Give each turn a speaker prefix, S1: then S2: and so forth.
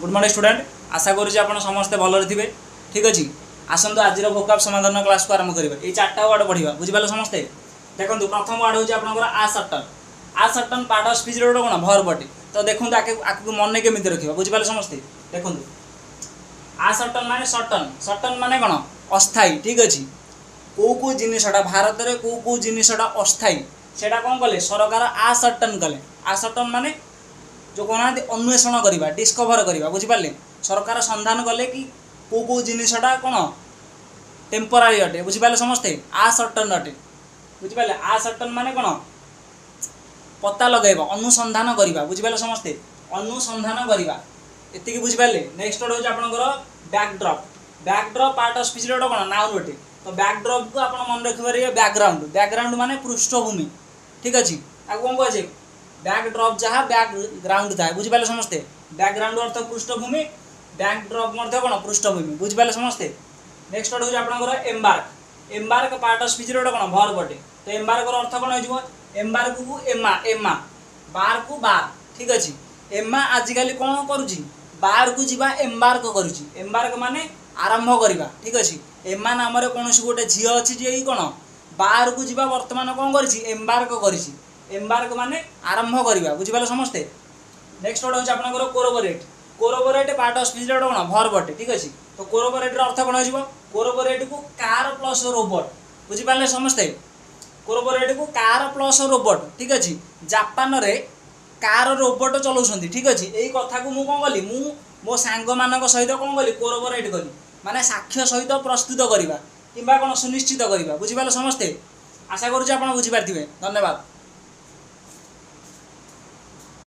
S1: Good morning student. आशा करुँच आप समस्ते भलरे थे। ठीक अच्छे आसतु आज भोकाब समाधान क्लास को आरंभ करिबा। ये चार्टा वार्ड पढ़ा बुझिपारे समस्ते। देखो प्रथम वार्ड हूँ आपंकर a certain. A certain part of speech रोड कौन भर बटे। तो देखो आगे मन केमी रखा बुझिपारे समस्ते। देखो आ सर्टन माने सर्टन सर्टन माने कौन अस्थायी। ठीक अच्छे कौ जिनटा भारत में कौ जिनटा अस्थायी से कौन कले सरकार आ सर्टन कले। आ सर्टन माने जो कहना अन्वेषण करवा डिस्कभर करवा बुझिपारे। सरकार संधान कले कि कौ जिनटा कौन टेम्परारी अटे बुझिपारे समस्ते। आ सर्टन अटे बुझिपारे। आ सर्टन माने कौन पता लगेगा अनुसंधान करवा बुझिपारे समस्ते। अनुसंधान करवा एति बुझिपारे। नेक्स्ट वर्ड हूँ आपंकर बैकड्रप। बैकड्रप पार्ट ऑफ स्पीच रोड कौन नाउन अटे। तो बैकड्रप को आप मन रखिपारे बैकग्राउंड। बैकग्राउंड माने पृष्ठभूमि। ठीक अच्छे आपको कौन कहे बैकड्रप जहाँ बैकग्राउंड था बुझिपारे समस्ते। बैकग्राउंड अर्थ पृष्ठभूमि बैकड्रप कौन पृष्ठभूमि बुझिपारे समस्ते। नेक्स्ट वर्ड हूँ आपंकर embark. Embark part of speech रोड कौन भर बटे। तो एम्बार्क अर्थ कौन हो एम्बार्क को एमा एमा बार को बार। ठीक अच्छे एमा आजिकल कौन करुच्ची बार को जीवा एम्बार्क करुच्ची। एम्बार्क माने आरंभ करवा। ठीक अच्छे एमा नाम कौन गोटे झी अच्छी जी कौन बार को जीवा बर्तमान कौन कर एम्बार्क कर। एम्बार्क माने आरंभ करवा बुझिपारे समस्ते। नेक्स्ट वर्ड हूँ आपंकर corroborate. Corroborate part of speech रोड कौन भर बटे। ठीक अच्छे तो कोरोबोरेट अर्थ कौन हो कोरोबोरेट को कार प्लस रोबोट बुझिपारे समस्ते। कोरोबोरेट को कार प्लस रोबोट। ठीक अच्छे जापान रे कार रोबोट चलाउछन्ति। ठीक अच्छे यही कथा को मुझे कौन कली मो सांग मान सहित कौन कली कोरोबोरेट कली माने साक्ष्य सहित प्रस्तुत करवा कि कौन सुनिश्चित करवा बुझिपारे समस्ते। आशा करुँच आप बुझिपारे। धन्यवाद।